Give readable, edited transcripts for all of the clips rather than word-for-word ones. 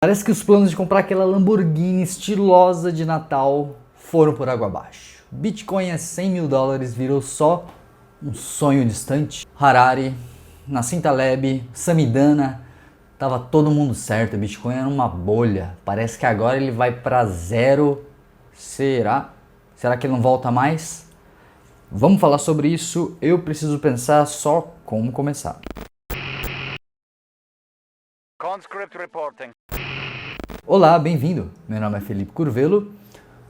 Parece que os planos de comprar aquela Lamborghini estilosa de Natal foram por água abaixo. Bitcoin a 100 mil dólares virou só um sonho distante. Harari, Nassim Taleb, Samidana, tava todo mundo certo. O Bitcoin era uma bolha. Parece que agora ele vai para zero. Será? Será que ele não volta mais? Vamos falar sobre isso. Eu preciso pensar só como começar. Conscript reporting. Olá, bem-vindo. Meu nome é Felipe Curvelo.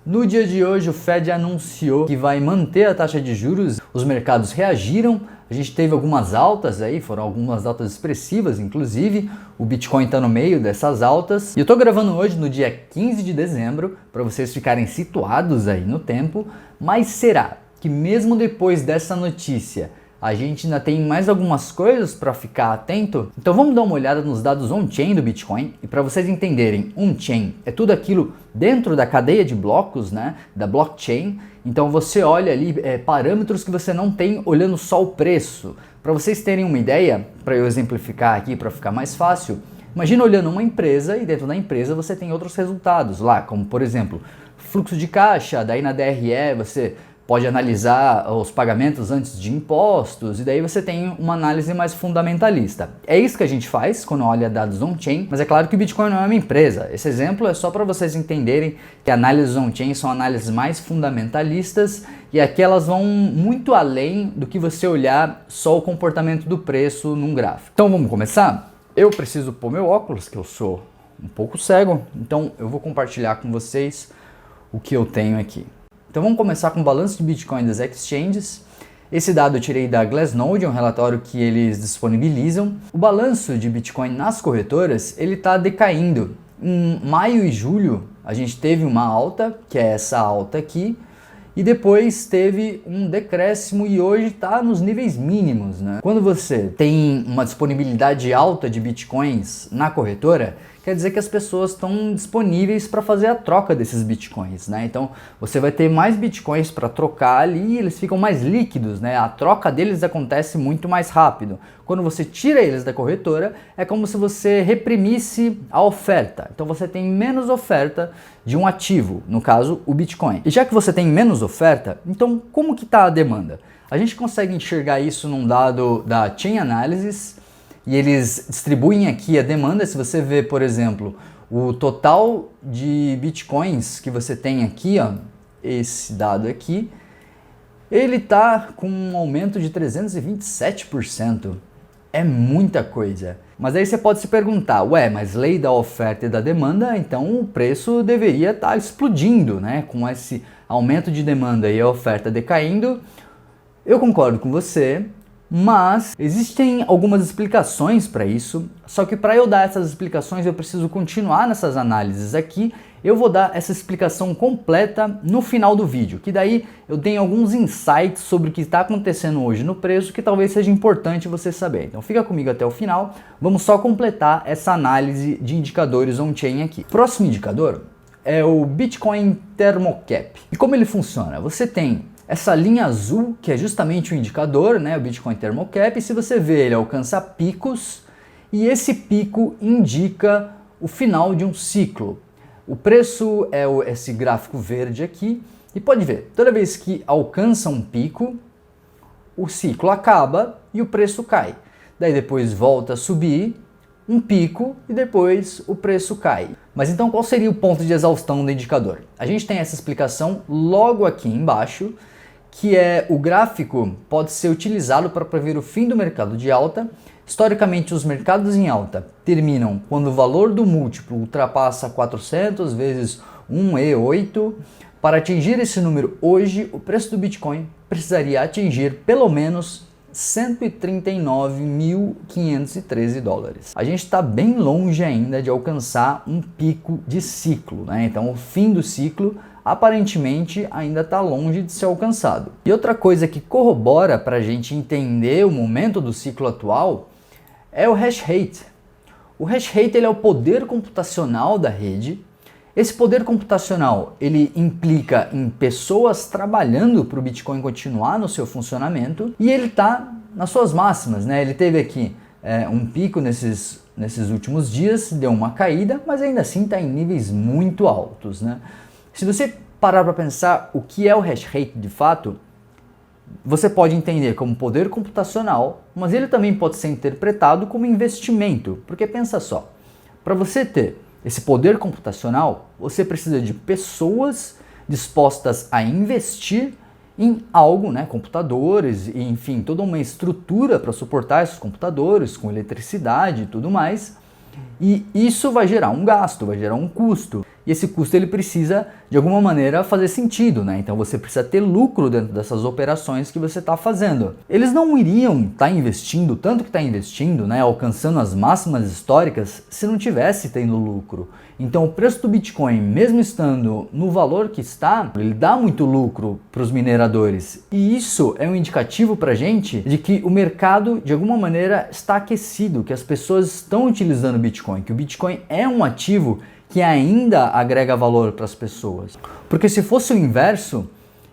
No dia de hoje, o Fed anunciou que vai manter a taxa de juros. Os mercados reagiram. A gente teve algumas altas aí, foram algumas altas expressivas, inclusive. O Bitcoin está no meio dessas altas. E eu estou gravando hoje no dia 15 de dezembro, para vocês ficarem situados aí no tempo. Mas será que mesmo depois dessa notícia, a gente ainda tem mais algumas coisas para ficar atento? Então vamos dar uma olhada nos dados on-chain do Bitcoin. E para vocês entenderem, on-chain é tudo aquilo dentro da cadeia de blocos, né, da blockchain. Então você olha ali parâmetros que você não tem olhando só o preço. Para vocês terem uma ideia, para eu exemplificar aqui para ficar mais fácil, imagina olhando uma empresa e dentro da empresa você tem outros resultados lá, como por exemplo, fluxo de caixa, daí na DRE você pode analisar os pagamentos antes de impostos, e daí você tem uma análise mais fundamentalista. É isso que a gente faz quando olha dados on-chain, mas é claro que o Bitcoin não é uma empresa. Esse exemplo é só para vocês entenderem que análises on-chain são análises mais fundamentalistas, e aqui elas vão muito além do que você olhar só o comportamento do preço num gráfico. Então vamos começar? Eu preciso pôr meu óculos, que eu sou um pouco cego, então eu vou compartilhar com vocês o que eu tenho aqui. Então vamos começar com o balanço de Bitcoin das exchanges. Esse dado eu tirei da Glassnode, é um relatório que eles disponibilizam. O balanço de Bitcoin nas corretoras, ele está decaindo. Em maio e julho a gente teve uma alta, que é essa alta aqui, e depois teve um decréscimo e hoje está nos níveis mínimos, né? Quando você tem uma disponibilidade alta de Bitcoins na corretora, quer dizer que as pessoas estão disponíveis para fazer a troca desses Bitcoins, né? Então você vai ter mais Bitcoins para trocar ali e eles ficam mais líquidos, né? A troca deles acontece muito mais rápido. Quando você tira eles da corretora, é como se você reprimisse a oferta. Então você tem menos oferta de um ativo, no caso o Bitcoin. E já que você tem menos oferta, então como que está a demanda? A gente consegue enxergar isso num dado da Chain Analysis, e eles distribuem aqui a demanda. Se você vê, por exemplo, o total de Bitcoins que você tem aqui, ó, esse dado aqui, ele está com um aumento de 327%. É muita coisa. Mas aí você pode se perguntar, ué, mas lei da oferta e da demanda, então o preço deveria estar explodindo, né? Com esse aumento de demanda e a oferta decaindo. Eu concordo com você. Mas existem algumas explicações para isso, só que para eu dar essas explicações eu preciso continuar nessas análises aqui. Eu vou dar essa explicação completa no final do vídeo, que daí eu tenho alguns insights sobre o que está acontecendo hoje no preço que talvez seja importante você saber. Então fica comigo até o final, vamos só completar essa análise de indicadores on-chain aqui. Próximo indicador é o Bitcoin Thermocap. E como ele funciona? Você tem essa linha azul, que é justamente o indicador, né, o Bitcoin Thermocap, e se você vê, ele alcança picos, e esse pico indica o final de um ciclo. O preço é esse gráfico verde aqui, e pode ver, toda vez que alcança um pico, o ciclo acaba e o preço cai. Daí depois volta a subir, um pico, e depois o preço cai. Mas então qual seria o ponto de exaustão do indicador? A gente tem essa explicação logo aqui embaixo, que é o gráfico pode ser utilizado para prever o fim do mercado de alta. Historicamente, os mercados em alta terminam quando o valor do múltiplo ultrapassa 400 vezes 1E8. Para atingir esse número hoje, o preço do Bitcoin precisaria atingir pelo menos 139.513 dólares. A gente está bem longe ainda de alcançar um pico de ciclo, né? Então o fim do ciclo aparentemente ainda está longe de ser alcançado. E outra coisa que corrobora para a gente entender o momento do ciclo atual é o hash rate. O hash rate ele é o poder computacional da rede. Esse poder computacional ele implica em pessoas trabalhando para o Bitcoin continuar no seu funcionamento, e ele está nas suas máximas, né? Ele teve aqui um pico nesses últimos dias, deu uma caída, mas ainda assim está em níveis muito altos, né? Se você parar para pensar o que é o hash rate de fato, você pode entender como poder computacional, mas ele também pode ser interpretado como investimento, porque pensa só, para você ter esse poder computacional, você precisa de pessoas dispostas a investir em algo, né, computadores, e, enfim, toda uma estrutura para suportar esses computadores, com eletricidade e tudo mais, e isso vai gerar um gasto, vai gerar um custo. E esse custo ele precisa, de alguma maneira, fazer sentido, né? Então você precisa ter lucro dentro dessas operações que você está fazendo. Eles não iriam estar investindo tanto que está investindo, né? Alcançando as máximas históricas, se não tivesse tendo lucro. Então o preço do Bitcoin, mesmo estando no valor que está, ele dá muito lucro para os mineradores. E isso é um indicativo para a gente de que o mercado, de alguma maneira, está aquecido, que as pessoas estão utilizando o Bitcoin, que o Bitcoin é um ativo que ainda agrega valor para as pessoas. Porque se fosse o inverso,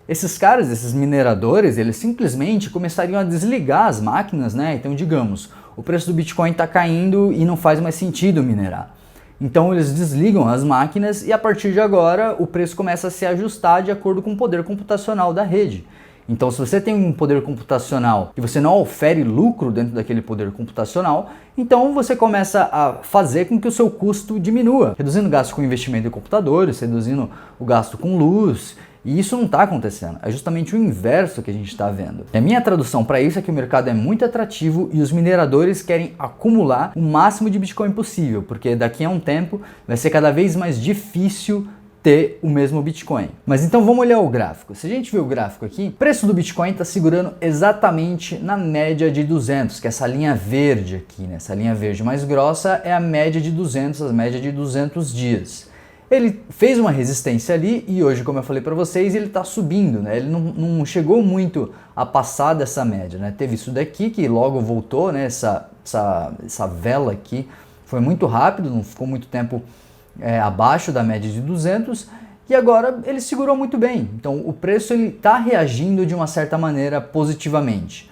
esses caras, esses mineradores, eles simplesmente começariam a desligar as máquinas, né? Então, digamos, o preço do Bitcoin está caindo e não faz mais sentido minerar. Então, eles desligam as máquinas e a partir de agora o preço começa a se ajustar de acordo com o poder computacional da rede. Então, se você tem um poder computacional e você não ofere lucro dentro daquele poder computacional, então você começa a fazer com que o seu custo diminua, reduzindo o gasto com investimento em computadores, reduzindo o gasto com luz, e isso não está acontecendo. É justamente o inverso que a gente está vendo. E a minha tradução para isso é que o mercado é muito atrativo e os mineradores querem acumular o máximo de Bitcoin possível, porque daqui a um tempo vai ser cada vez mais difícil ter o mesmo Bitcoin. Mas então vamos olhar o gráfico. Se a gente ver o gráfico aqui, o preço do Bitcoin está segurando exatamente na média de 200, que é essa linha verde aqui, né? Essa linha verde mais grossa é a média de 200, a média de 200 dias. Ele fez uma resistência ali e hoje, como eu falei para vocês, ele está subindo, né? Ele não chegou muito a passar dessa média, né? Teve isso daqui que logo voltou, né? Essa vela aqui foi muito rápido, não ficou muito tempo abaixo da média de 200 e agora ele segurou muito bem. Então o preço está reagindo de uma certa maneira positivamente.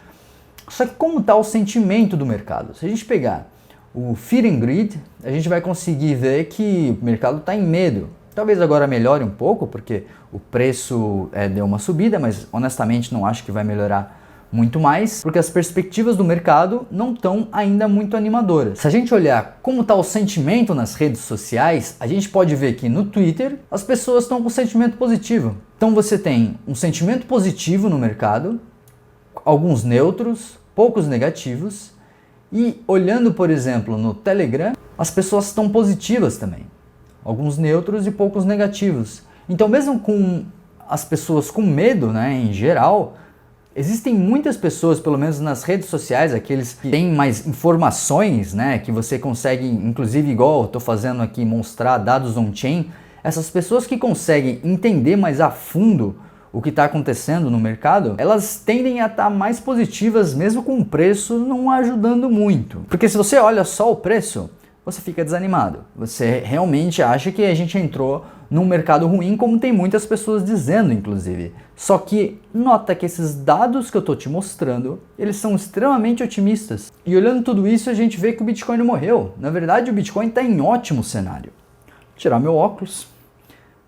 Só que como está o sentimento do mercado? Se a gente pegar o Fear and Greed, a gente vai conseguir ver que o mercado está em medo. Talvez agora melhore um pouco, porque o preço deu uma subida, mas honestamente não acho que vai melhorar muito mais, porque as perspectivas do mercado não estão ainda muito animadoras. Se a gente olhar como está o sentimento nas redes sociais, a gente pode ver que no Twitter as pessoas estão com sentimento positivo. Então você tem um sentimento positivo no mercado, alguns neutros, poucos negativos, e olhando, por exemplo, no Telegram, as pessoas estão positivas também. Alguns neutros e poucos negativos. Então mesmo com as pessoas com medo, né, em geral, existem muitas pessoas, pelo menos nas redes sociais, aqueles que têm mais informações, né, que você consegue, inclusive igual eu estou fazendo aqui, mostrar dados on-chain, essas pessoas que conseguem entender mais a fundo o que está acontecendo no mercado, elas tendem a estar mais positivas mesmo com o preço não ajudando muito. Porque se você olha só o preço, você fica desanimado. Você realmente acha que a gente entrou num mercado ruim, como tem muitas pessoas dizendo, inclusive. Só que nota que esses dados que eu estou te mostrando, eles são extremamente otimistas. E olhando tudo isso, a gente vê que o Bitcoin não morreu. Na verdade, o Bitcoin está em ótimo cenário. Vou tirar meu óculos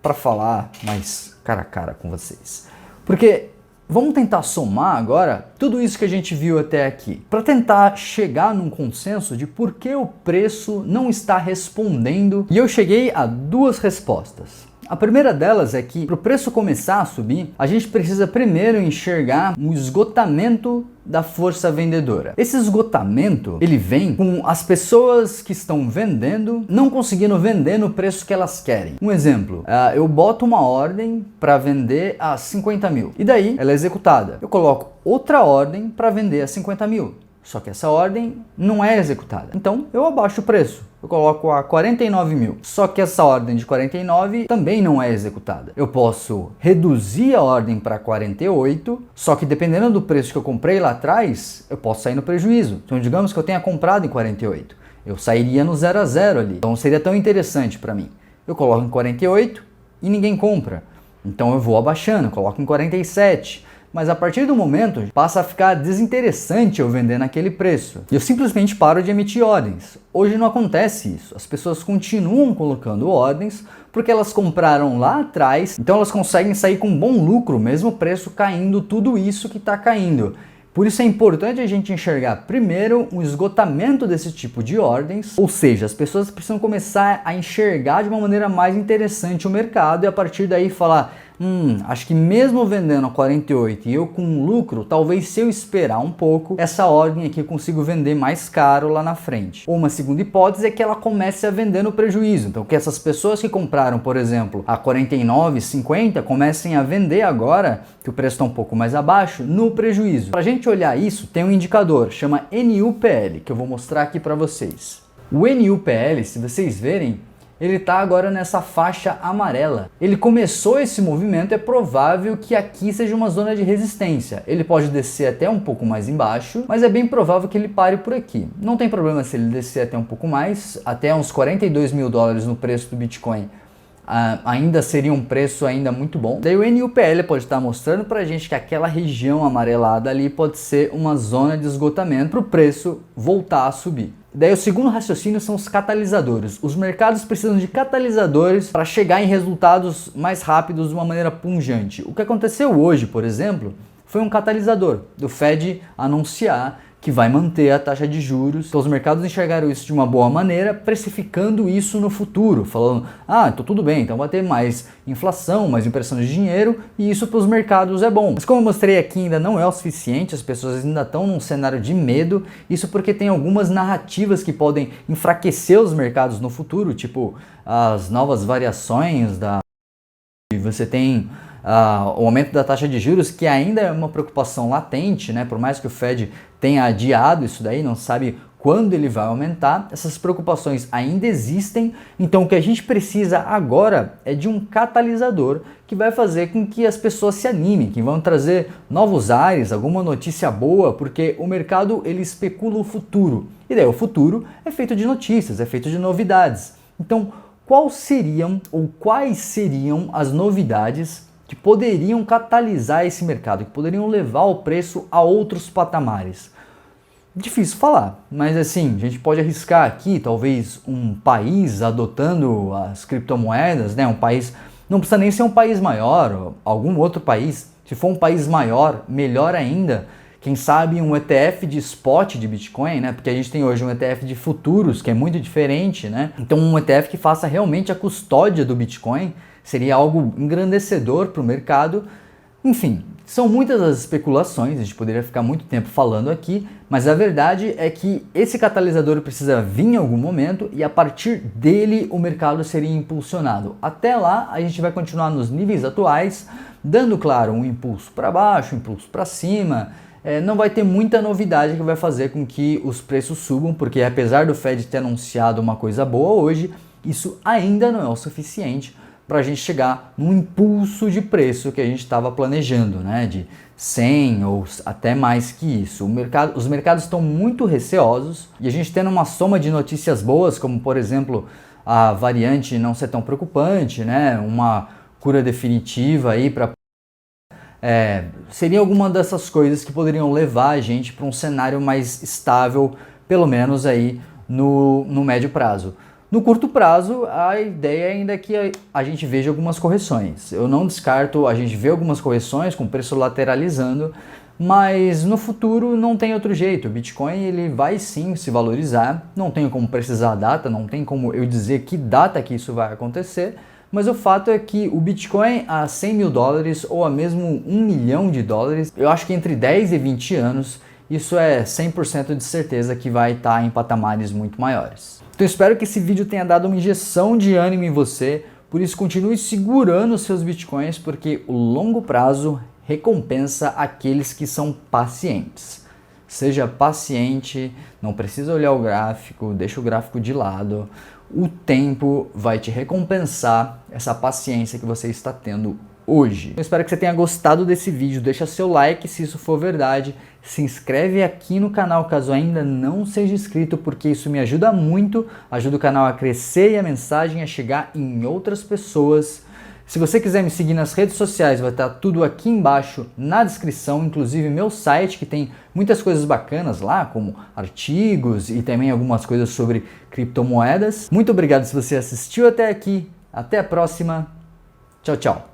para falar mais cara a cara com vocês. Porque vamos tentar somar agora tudo isso que a gente viu até aqui, para tentar chegar num consenso de por que o preço não está respondendo. E eu cheguei a duas respostas. A primeira delas é que para o preço começar a subir, a gente precisa primeiro enxergar um esgotamento da força vendedora. Esse esgotamento, ele vem com as pessoas que estão vendendo não conseguindo vender no preço que elas querem. Um exemplo, eu boto uma ordem para vender a 50 mil e daí ela é executada. Eu coloco outra ordem para vender a 50 mil. Só que essa ordem não é executada. Então eu abaixo o preço. Eu coloco a 49 mil. Só que essa ordem de 49 também não é executada. Eu posso reduzir a ordem para 48, só que dependendo do preço que eu comprei lá atrás, eu posso sair no prejuízo. Então digamos que eu tenha comprado em 48. Eu sairia no 0 a 0 ali. Então seria tão interessante para mim. Eu coloco em 48 e ninguém compra. Então eu vou abaixando, eu coloco em 47. mas a partir do momento passa a ficar desinteressante eu vender naquele preço. E eu simplesmente paro de emitir ordens. Hoje não acontece isso. As pessoas continuam colocando ordens porque elas compraram lá atrás, então elas conseguem sair com bom lucro, mesmo o preço caindo tudo isso que está caindo. Por isso é importante a gente enxergar primeiro um esgotamento desse tipo de ordens, ou seja, as pessoas precisam começar a enxergar de uma maneira mais interessante o mercado e a partir daí falar, acho que mesmo vendendo a 48 e eu com lucro, talvez se eu esperar um pouco, essa ordem aqui eu consigo vender mais caro lá na frente. Ou uma segunda hipótese é que ela comece a vender no prejuízo, então que essas pessoas que compraram, por exemplo, a 49,50 comecem a vender agora, que o preço está um pouco mais abaixo, no prejuízo. Para a gente olhar isso, tem um indicador, chama NUPL, que eu vou mostrar aqui para vocês. O NUPL, se vocês verem, ele está agora nessa faixa amarela. Ele começou esse movimento, é provável que aqui seja uma zona de resistência. Ele pode descer até um pouco mais embaixo, mas é bem provável que ele pare por aqui. Não tem problema se ele descer até um pouco mais, até uns 42 mil dólares no preço do Bitcoin. Ainda seria um preço ainda muito bom. Daí o NUPL pode estar mostrando para a gente que aquela região amarelada ali pode ser uma zona de esgotamento para o preço voltar a subir. Daí o segundo raciocínio são os catalisadores. Os mercados precisam de catalisadores para chegar em resultados mais rápidos de uma maneira pungente. O que aconteceu hoje, por exemplo, foi um catalisador do Fed anunciar que vai manter a taxa de juros. Então os mercados enxergaram isso de uma boa maneira, precificando isso no futuro, falando, então tudo bem, então vai ter mais inflação, mais impressão de dinheiro, e isso para os mercados é bom. Mas como eu mostrei aqui, ainda não é o suficiente, as pessoas ainda estão num cenário de medo, isso porque tem algumas narrativas que podem enfraquecer os mercados no futuro, tipo as novas variações da... Você tem o aumento da taxa de juros, que ainda é uma preocupação latente, né? Por mais que o Fed tenha adiado isso daí, não sabe quando ele vai aumentar, essas preocupações ainda existem, então o que a gente precisa agora é de um catalisador que vai fazer com que as pessoas se animem, que vão trazer novos ares, alguma notícia boa, porque o mercado ele especula o futuro, e daí o futuro é feito de notícias, é feito de novidades. Então, quais seriam as novidades que poderiam catalisar esse mercado, que poderiam levar o preço a outros patamares? Difícil falar, mas assim, a gente pode arriscar aqui, talvez um país adotando as criptomoedas, né? Um país, não precisa nem ser um país maior, algum outro país. Se for um país maior, melhor ainda. Quem sabe um ETF de spot de Bitcoin, né? Porque a gente tem hoje um ETF de futuros, que é muito diferente, né? Então um ETF que faça realmente a custódia do Bitcoin seria algo engrandecedor para o mercado. Enfim, são muitas as especulações, a gente poderia ficar muito tempo falando aqui, mas a verdade é que esse catalisador precisa vir em algum momento e a partir dele o mercado seria impulsionado. Até lá a gente vai continuar nos níveis atuais, dando, claro, um impulso para baixo, um impulso para cima. Não vai ter muita novidade que vai fazer com que os preços subam, porque apesar do Fed ter anunciado uma coisa boa hoje, isso ainda não é o suficiente para a gente chegar num impulso de preço que a gente estava planejando, né, de 100 ou até mais que isso. Os mercados estão muito receosos e a gente tendo uma soma de notícias boas, como por exemplo a variante não ser tão preocupante, né, uma cura definitiva aí para... seria alguma dessas coisas que poderiam levar a gente para um cenário mais estável, pelo menos aí no médio prazo. No curto prazo, a ideia ainda é que a gente veja algumas correções. Eu não descarto a gente ver algumas correções com o preço lateralizando, mas no futuro não tem outro jeito. O Bitcoin ele vai sim se valorizar, não tenho como precisar a data, não tem como eu dizer que data que isso vai acontecer, mas o fato é que o Bitcoin a 100 mil dólares ou a mesmo 1 milhão de dólares, eu acho que entre 10 e 20 anos, isso é 100% de certeza que vai estar em patamares muito maiores. Então espero que esse vídeo tenha dado uma injeção de ânimo em você, por isso continue segurando os seus bitcoins, porque o longo prazo recompensa aqueles que são pacientes. Seja paciente, não precisa olhar o gráfico, deixa o gráfico de lado, o tempo vai te recompensar essa paciência que você está tendo hoje. Eu espero que você tenha gostado desse vídeo, deixa seu like se isso for verdade, se inscreve aqui no canal caso ainda não seja inscrito, porque isso me ajuda muito, ajuda o canal a crescer e a mensagem a chegar em outras pessoas. Se você quiser me seguir nas redes sociais, vai estar tudo aqui embaixo na descrição, inclusive meu site, que tem muitas coisas bacanas lá, como artigos e também algumas coisas sobre criptomoedas. Muito obrigado se você assistiu até aqui. Até a próxima. Tchau, tchau.